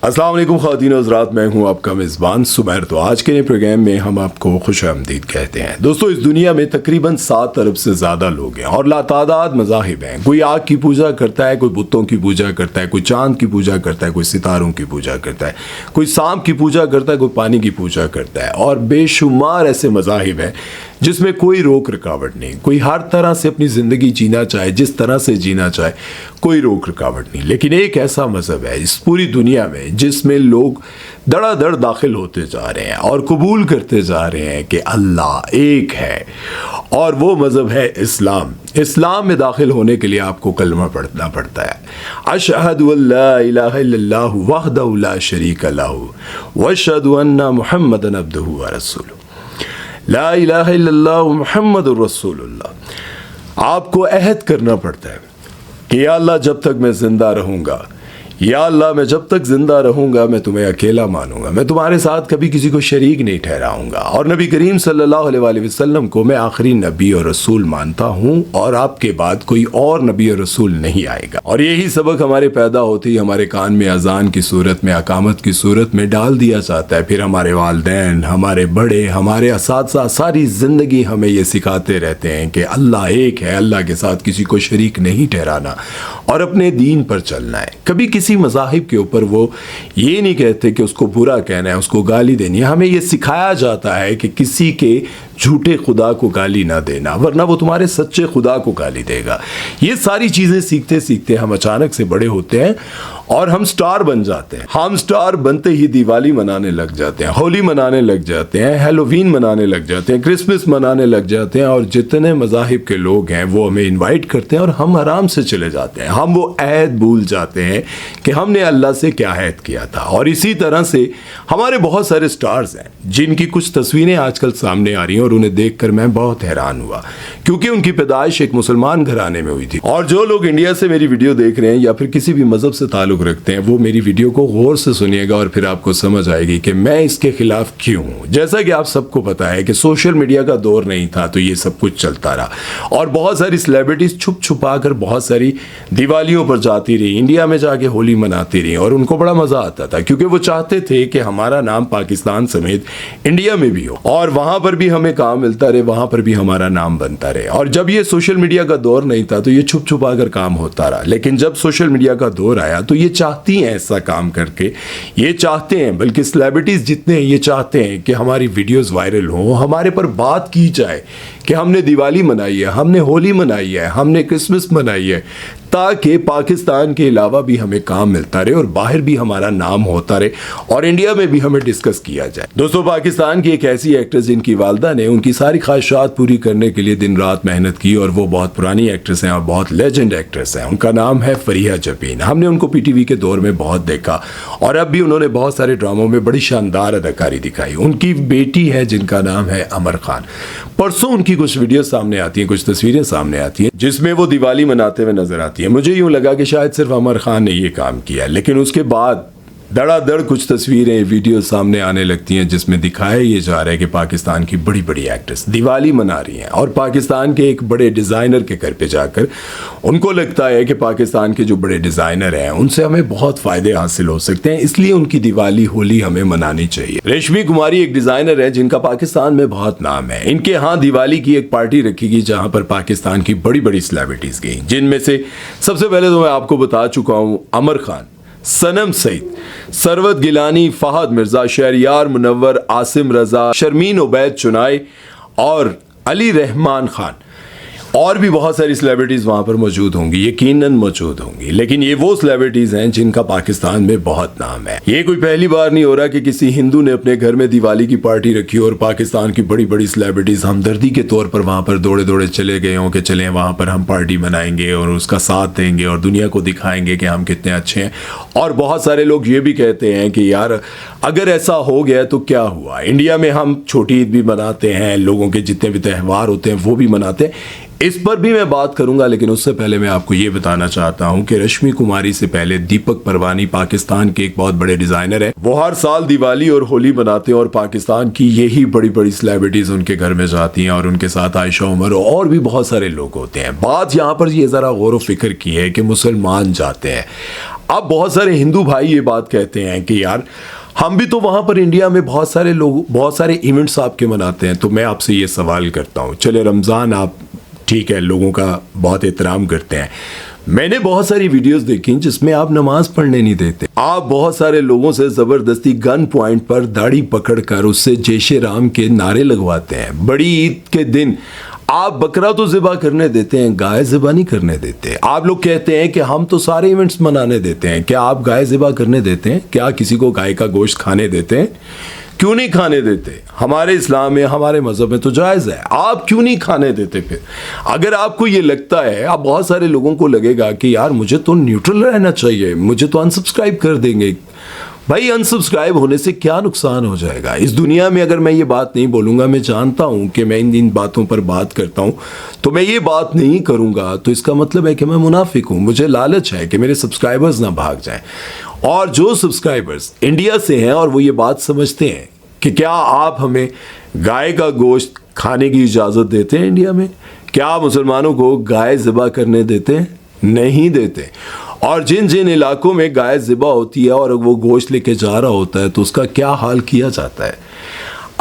अस्सलाम वालेकुम ख़वातीन और हज़रात, मैं हूं आपका मेज़बान सुमैर। तो आज के प्रोग्राम में हम आपको खुश आमदीद कहते हैं। दोस्तों, इस दुनिया में तकरीबन 7 अरब से ज़्यादा लोग हैं और लातादाद मज़ाहिब हैं। कोई आग की पूजा करता है, कोई बुतों की पूजा करता है, कोई चांद की पूजा करता है, कोई सितारों की पूजा करता है, कोई सांप की पूजा करता है, कोई पानी की पूजा करता है और बेशुमार ऐसे मज़ाहिब हैं जिसमें कोई रोक रुकावट नहीं। कोई हर तरह से अपनी ज़िंदगी जीना चाहे, जिस तरह से जीना चाहे, कोई रोक रुकावट नहीं। लेकिन एक ऐसा मज़हब है इस पूरी दुनिया में जिसमें लोग धड़ाधड़ दाखिल होते जा रहे हैं और कबूल करते जा रहे हैं कि अल्लाह एक है, और वो मज़हब है इस्लाम। इस्लाम में दाखिल होने के लिए आपको कलमा पढ़ना पड़ता है, अशहदु अल्ला इलाहा इल्लल्लाहु वहदहु ला शरीका लहू व अशहदु अन्ना मुहम्मदन अब्दुहु व रसूलुहु ला इलाहा इल्लल्लाह मुहम्मदुर रसूलुल्लाह। आपको अहद करना पड़ता है कि या अल्लाह, जब तक मैं जिंदा रहूंगा, या अल्लाह, मैं जब तक जिंदा रहूंगा मैं तुम्हें अकेला मानूंगा, मैं तुम्हारे साथ कभी किसी को शरीक नहीं ठहराऊंगा, और नबी करीम सल्लल्लाहु अलैहि वसल्लम को मैं आखिरी नबी और रसूल मानता हूं और आपके बाद कोई और नबी और रसूल नहीं आएगा। और यही सबक हमारे पैदा होते ही हमारे कान में अजान की सूरत में, अकामत की सूरत में डाल दिया जाता है। फिर हमारे वालिदैन, हमारे बड़े, हमारे असातिज़ा सारी ज़िंदगी हमें ये सिखाते रहते हैं कि अल्लाह एक है, अल्लाह के साथ किसी को शरीक नहीं ठहराना और अपने दीन पर चलना है। कभी किसी मज़ाहिब के ऊपर वो ये नहीं कहते कि उसको बुरा कहना है, उसको गाली देनी है। हमें ये सिखाया जाता है कि किसी के झूठे खुदा को गाली ना देना, वरना वो तुम्हारे सच्चे खुदा को गाली देगा। ये सारी चीज़ें सीखते सीखते हम अचानक से बड़े होते हैं और हम स्टार बन जाते हैं। हम स्टार बनते ही दिवाली मनाने लग जाते हैं, होली मनाने लग जाते हैं, हैलोवीन मनाने लग जाते हैं, क्रिसमस मनाने लग जाते हैं, और जितने मज़ाहिब के लोग हैं वो हमें इनवाइट करते हैं और हम आराम से चले जाते हैं। हम वो अहद भूल जाते हैं कि हमने अल्लाह से क्या अहद किया था। और इसी तरह से हमारे बहुत सारे स्टार्स हैं जिनकी कुछ तस्वीरें आजकल सामने आ रही हैं और उन्हें देखकर मैं बहुत हैरान हुआ, क्योंकि उनकी पैदाइश एक मुसलमान घराने में हुई थी। और जो लोग इंडिया से मेरी वीडियो देख रहे हैं या फिर किसी भी मज़हब से ताल्लुक़ रखते हैं, वो मेरी वीडियो को गौर से सुनिएगा और फिर आपको समझ आएगी कि मैं इसके खिलाफ क्यों हूँ। जैसा कि आप सबको पता है कि सोशल मीडिया का दौर नहीं था तो ये सब कुछ चलता रहा और बहुत सारी सेलिब्रिटीज छुप छुपा कर बहुत सारी दिवालियों पर जाती रही, इंडिया में जाके होली मनाती रही, और उनको बड़ा मज़ा आता था क्योंकि वो चाहते थे कि हमारा नाम पाकिस्तान समेत इंडिया में भी हो और वहाँ पर भी हमें काम मिलता रहे, वहाँ पर भी हमारा नाम बनता रहे। और जब ये सोशल मीडिया का दौर नहीं था तो ये छुप छुपा कर काम होता रहा, लेकिन जब सोशल मीडिया का दौर आया तो ये चाहती हैं ऐसा काम करके, ये चाहते हैं, बल्कि सेलिब्रिटीज जितने हैं ये चाहते हैं कि हमारी वीडियोस वायरल हो, हमारे पर बात की जाए कि हमने दिवाली मनाई है, हमने होली मनाई है, हमने क्रिसमस मनाई है, ताकि पाकिस्तान के अलावा भी हमें काम मिलता रहे और बाहर भी हमारा नाम होता रहे और इंडिया में भी हमें डिस्कस किया जाए। दोस्तों, पाकिस्तान की एक ऐसी एक्ट्रेस जिनकी वालदा ने उनकी सारी ख्वाहिशात पूरी करने के लिए दिन रात मेहनत की, और वो बहुत पुरानी एक्ट्रेस हैं और बहुत लेजेंड एक्ट्रेस हैं। उनका नाम है फरीहा जबीन। हमने उनको पीटीवी के दौर में बहुत देखा और अब भी उन्होंने बहुत सारे ड्रामों में बड़ी शानदार अदाकारी दिखाई। उनकी बेटी है जिनका नाम है अमर खान। परसों उनकी कुछ वीडियो सामने आती हैं, कुछ तस्वीरें सामने आती हैं जिसमें वो दिवाली मनाते हुए नजर आती है। मुझे यूं लगा कि शायद सिर्फ अमर खान ने ये काम किया, लेकिन उसके बाद धड़ाधड़ कुछ तस्वीरें, वीडियो सामने आने लगती हैं जिसमें दिखाया ये जा रहा है कि पाकिस्तान की बड़ी बड़ी एक्ट्रेस दिवाली मना रही हैं और पाकिस्तान के एक बड़े डिज़ाइनर के घर पे जाकर उनको लगता है कि पाकिस्तान के जो बड़े डिज़ाइनर हैं उनसे हमें बहुत फ़ायदे हासिल हो सकते हैं, इसलिए उनकी दिवाली होली हमें मनानी चाहिए। रेशमी कुमारी एक डिज़ाइनर है जिनका पाकिस्तान में बहुत नाम है। इनके यहाँ दिवाली की एक पार्टी रखी गई जहाँ पर पाकिस्तान की बड़ी बड़ी सेलिब्रिटीज़ गई, जिनमें से सबसे पहले तो मैं आपको बता चुका हूँ अमर खान, सनम सईद, सरवत गिलानी, फहद मिर्जा, शहरियार मुनव्वर, आसिम रजा, शर्मीन उबैद चुनाई और अली रहमान खान, और भी बहुत सारी सेलिब्रिटीज़ वहाँ पर मौजूद होंगी, यकीनन मौजूद होंगी। लेकिन ये वो सेलिब्रिटीज़ हैं जिनका पाकिस्तान में बहुत नाम है। ये कोई पहली बार नहीं हो रहा कि किसी हिंदू ने अपने घर में दिवाली की पार्टी रखी और पाकिस्तान की बड़ी बड़ी सेलिब्रिटीज़ हमदर्दी के तौर पर वहाँ पर दौड़े दौड़े चले गए हों कि चलें वहाँ पर हम पार्टी मनाएंगे और उसका साथ देंगे और दुनिया को दिखाएंगे कि हम कितने अच्छे हैं। और बहुत सारे लोग ये भी कहते हैं कि यार अगर ऐसा हो गया तो क्या हुआ, इंडिया में हम छोटी ईद भी मनाते हैं, लोगों के जितने भी त्यौहार होते हैं वो भी मनाते हैं, इस पर भी मैं बात करूंगा। लेकिन उससे पहले मैं आपको ये बताना चाहता हूं कि रश्मि कुमारी से पहले दीपक परवानी पाकिस्तान के एक बहुत बड़े डिजाइनर हैं। वो हर साल दिवाली और होली मनाते हैं और पाकिस्तान की यही बड़ी बड़ी सेलिब्रिटीज उनके घर में जाती हैं और उनके साथ आयशा उमर और भी बहुत सारे लोग होते हैं। बात यहाँ पर ये जरा गौर व फिक्र की है कि मुसलमान जाते हैं। अब बहुत सारे हिंदू भाई ये बात कहते हैं कि यार हम भी तो वहाँ पर इंडिया में बहुत सारे लोग बहुत सारे इवेंट्स आपके मनाते हैं। तो मैं आपसे ये सवाल करता हूँ, चले रमज़ान आप ठीक है लोगों का बहुत एहतराम करते हैं, मैंने बहुत सारी वीडियोस देखी जिसमें आप नमाज पढ़ने नहीं देते। आप बहुत सारे लोगों से ज़बरदस्ती गन पॉइंट पर दाढ़ी पकड़कर उससे जय श्री राम के नारे लगवाते हैं। बड़ी ईद के दिन आप बकरा तो ज़िबा करने देते हैं, गाय ज़िबा नहीं करने देते। आप लोग कहते हैं कि हम तो सारे इवेंट्स मनाने देते हैं, क्या आप गाय ज़िबा करने देते हैं? क्या किसी को गाय का गोश्त खाने देते हैं? क्यों नहीं खाने देते? हमारे इस्लाम में हमारे मज़हब में तो जायज़ है, आप क्यों नहीं खाने देते? फिर अगर आपको ये लगता है, आप बहुत सारे लोगों को लगेगा कि यार मुझे तो न्यूट्रल रहना चाहिए, मुझे तो अनसब्सक्राइब कर देंगे। भाई अनसब्सक्राइब होने से क्या नुकसान हो जाएगा? इस दुनिया में अगर मैं ये बात नहीं बोलूँगा, मैं जानता हूँ कि मैं इन बातों पर बात करता हूँ, तो मैं ये बात नहीं करूँगा तो इसका मतलब है कि मैं मुनाफिक हूँ। मुझे लालच है कि मेरे सब्सक्राइबर्स ना भाग जाएं। और जो सब्सक्राइबर्स इंडिया से हैं और वो ये बात समझते हैं कि क्या आप हमें गाय का गोश्त खाने की इजाज़त देते हैं इंडिया में? क्या आप मुसलमानों को गाय ज़िबा करने देते हैं? नहीं देते। और जिन जिन इलाकों में गाय ज़िबा होती है और वो गोश्त लेके जा रहा होता है तो उसका क्या हाल किया जाता है।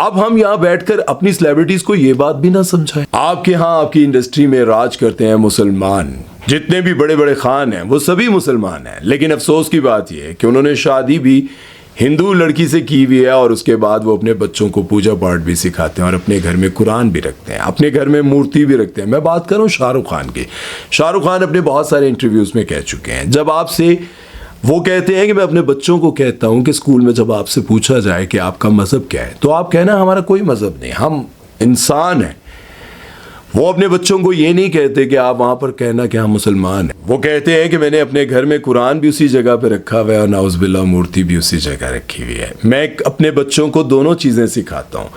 अब हम यहाँ बैठकर अपनी सेलिब्रिटीज़ को ये बात भी ना समझाएं। आपके यहाँ आपकी इंडस्ट्री में राज करते हैं मुसलमान, जितने भी बड़े बड़े खान हैं वो सभी मुसलमान हैं, लेकिन अफसोस की बात यह है कि उन्होंने शादी भी हिंदू लड़की से की हुई है और उसके बाद वो अपने बच्चों को पूजा पाठ भी सिखाते हैं और अपने घर में कुरान भी रखते हैं, अपने घर में मूर्ति भी रखते हैं। मैं बात कर रहा हूँ शाहरुख खान की। शाहरुख खान अपने बहुत सारे इंटरव्यूज़ में कह चुके हैं, जब आपसे वो कहते हैं कि मैं अपने बच्चों को कहता हूँ कि स्कूल में जब आपसे पूछा जाए कि आपका मज़हब क्या है तो आप कहना हमारा कोई मज़हब नहीं, हम इंसान हैं। वो अपने बच्चों को ये नहीं कहते कि आप वहाँ पर कहना कि हम मुसलमान हैं, वो कहते हैं कि मैंने अपने घर में कुरान भी उसी जगह पे रखा हुआ है और नाउज़ुबिल्लाह मूर्ति भी उसी जगह रखी हुई है। मैं अपने बच्चों को दोनों चीज़ें सिखाता हूँ।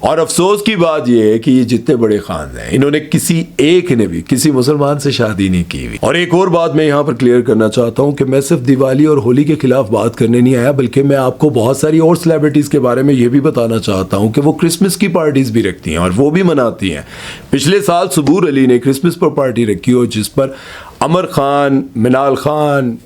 और अफसोस की बात यह है कि ये जितने बड़े खान हैं इन्होंने किसी एक ने भी किसी मुसलमान से शादी नहीं की हुई। और एक और बात मैं यहाँ पर क्लियर करना चाहता हूँ कि मैं सिर्फ दिवाली और होली के खिलाफ बात करने नहीं आया, बल्कि मैं आपको बहुत सारी और सेलिब्रिटीज़ के बारे में ये भी बताना चाहता हूँ कि वो क्रिसमस की पार्टीज़ भी रखती हैं और वो भी मनाती हैं। पिछले साल सबूर अली ने क्रिसमस पर पार्टी रखी और जिस पर अमर खान, मिनाल खान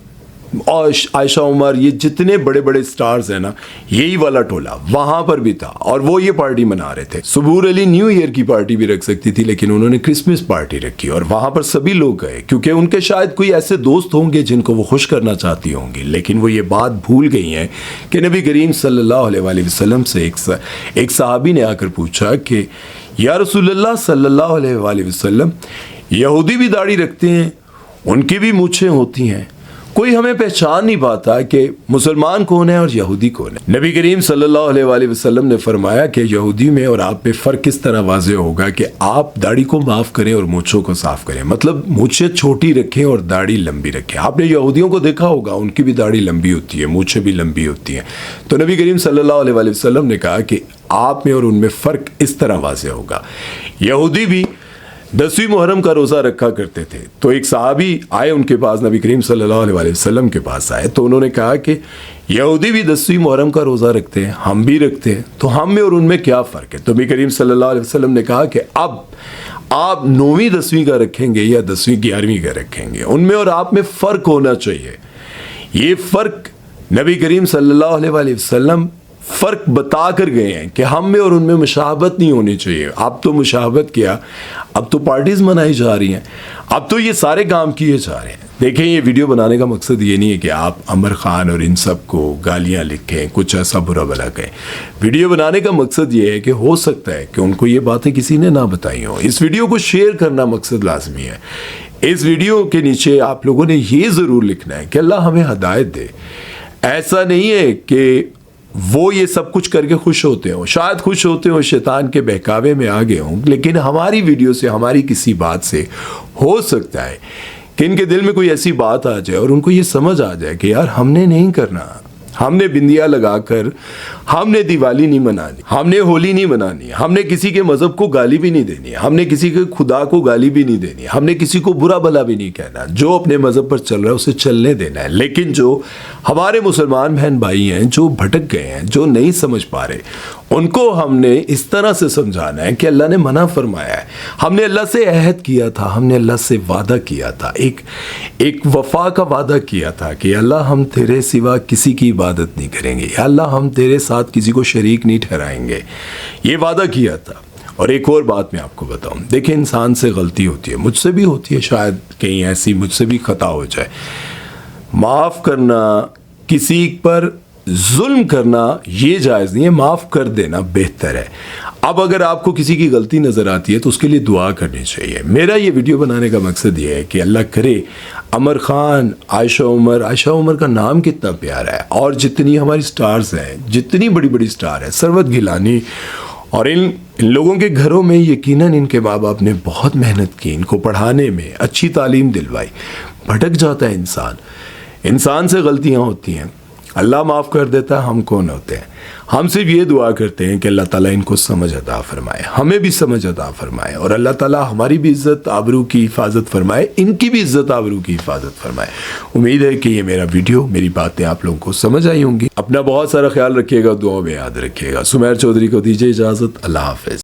और आयशा उमर, ये जितने बड़े बड़े स्टार्स हैं ना, यही वाला टोला वहाँ पर भी था और वो ये पार्टी मना रहे थे। सबूर अली न्यू ईयर की पार्टी भी रख सकती थी, लेकिन उन्होंने क्रिसमस पार्टी रखी और वहाँ पर सभी लोग गए क्योंकि उनके शायद कोई ऐसे दोस्त होंगे जिनको वो खुश करना चाहती होंगी। लेकिन वो ये बात भूल गई हैं कि नबी करीम सल्लल्लाहु अलैहि वसल्लम से एक सहाबी ने आकर पूछा कि या रसूलल्लाह सल्लल्लाहु अलैहि वसल्लम, यहूदी भी दाढ़ी रखते हैं, उनकी भी मूछें होती हैं, कोई हमें पहचान नहीं पाता कि मुसलमान कौन है और यहूदी कौन है। नबी करीम सल्लल्लाहु अलैहि वसल्लम ने फरमाया कि यहूदी में और आप में फ़र्क किस तरह वाज़े होगा कि आप दाढ़ी को माफ़ करें और मूँछों को साफ़ करें, मतलब मूँछें छोटी रखें और दाढ़ी लंबी रखें। आपने यहूदियों को देखा होगा, उनकी भी दाढ़ी लंबी होती है, मूँछें भी लंबी होती हैं। तो नबी करीम सल्लल्लाहु अलैहि वसल्लम ने कहा कि आप में और उनमें फ़र्क इस तरह वाज़े होगा। यहूदी भी 10वीं मुहर्रम का रोज़ा रखा करते थे। तो एक सहाबी आए उनके पास, नबी करीम सल्लल्लाहु अलैहि वसल्लम के पास आए, तो उन्होंने कहा कि यहूदी भी 10वीं मुहर्रम का रोज़ा रखते हैं, हम भी रखते हैं, तो हम में और उनमें क्या फ़र्क है? तो नबी करीम सल्लल्लाहु अलैहि वसल्लम ने कहा कि अब आप 9वीं 10वीं का रखेंगे या 10वीं 11वीं का रखेंगे, उनमें और आप में फ़र्क होना चाहिए। ये फ़र्क नबी करीम सल्लल्लाहु अलैहि वसल्लम फ़र्क बता कर गए हैं कि हम में और उनमें मुशाबत नहीं होनी चाहिए। अब तो मुशाबत किया, अब तो पार्टीज़ मनाई जा रही हैं, अब तो ये सारे काम किए जा रहे हैं। देखें, ये वीडियो बनाने का मकसद ये नहीं है कि आप अमर खान और इन सब को गालियाँ लिखें, कुछ ऐसा बुरा भला कहें। वीडियो बनाने का मकसद ये है कि हो सकता है कि उनको ये बातें किसी ने ना बताई हों। इस वीडियो को शेयर करना मकसद लाजमी है। इस वीडियो के नीचे आप लोगों ने ये ज़रूर लिखना है कि अल्लाह हमें हदायत दे। ऐसा नहीं है कि वो ये सब कुछ करके खुश होते हो, शायद खुश होते हो, शैतान के बहकावे में आ गए हों, लेकिन हमारी वीडियो से, हमारी किसी बात से हो सकता है कि इनके दिल में कोई ऐसी बात आ जाए और उनको ये समझ आ जाए कि यार हमने नहीं करना, हमने बिंदिया लगाकर हमने दिवाली नहीं मनानी, हमने होली नहीं मनानी, हमने किसी के मज़हब को गाली भी नहीं देनी, हमने किसी के खुदा को गाली भी नहीं देनी, हमने किसी को बुरा भला भी नहीं कहना। जो अपने मज़हब पर चल रहा है उसे चलने देना है। लेकिन जो हमारे मुसलमान बहन भाई हैं जो भटक गए हैं, जो नहीं समझ पा रहे, ان کو ہم نے اس طرح سے سمجھانا ہے کہ اللہ نے منع فرمایا ہے. ہم نے اللہ سے عہد کیا تھا, ہم نے اللہ سے وعدہ کیا تھا, ایک وفا کا وعدہ کیا تھا کہ اللہ ہم تیرے سوا کسی کی عبادت نہیں کریں گے, یا اللہ ہم تیرے ساتھ کسی کو شریک نہیں ٹھہرائیں گے, یہ وعدہ کیا تھا. اور ایک اور بات میں آپ کو بتاؤں, دیکھیں انسان سے غلطی ہوتی ہے, مجھ سے بھی ہوتی ہے, شاید کہیں ایسی مجھ سے بھی خطا ہو جائے. معاف کرنا, کسی پر ظلم کرنا یہ جائز نہیں ہے, معاف کر دینا بہتر ہے. اب اگر آپ کو کسی کی غلطی نظر آتی ہے تو اس کے لیے دعا کرنی چاہیے. میرا یہ ویڈیو بنانے کا مقصد یہ ہے کہ اللہ کرے عمر خان, عائشہ عمر کا نام کتنا پیارا ہے, اور جتنی ہماری سٹارز ہیں, جتنی بڑی بڑی سٹار ہیں, ثروت گیلانی, اور ان لوگوں کے گھروں میں یقیناً ان کے ماں باپ نے بہت محنت کی, ان کو پڑھانے میں اچھی تعلیم دلوائی. بھٹک جاتا ہے انسان سے غلطیاں ہوتی ہیں, اللہ معاف کر دیتا ہے. ہم کون ہوتے ہیں؟ ہم صرف یہ دعا کرتے ہیں کہ اللہ تعالیٰ ان کو سمجھ عطا فرمائے, ہمیں بھی سمجھ عطا فرمائے, اور اللہ تعالیٰ ہماری بھی عزت آبرو کی حفاظت فرمائے, ان کی بھی عزت آبرو کی حفاظت فرمائے. امید ہے کہ یہ میرا ویڈیو, میری باتیں آپ لوگوں کو سمجھ آئی ہوں گی. اپنا بہت سارا خیال رکھیے گا, دعاؤں میں یاد رکھیے گا. سمیر چودھری کو دیجیے اجازت. اللہ حافظ.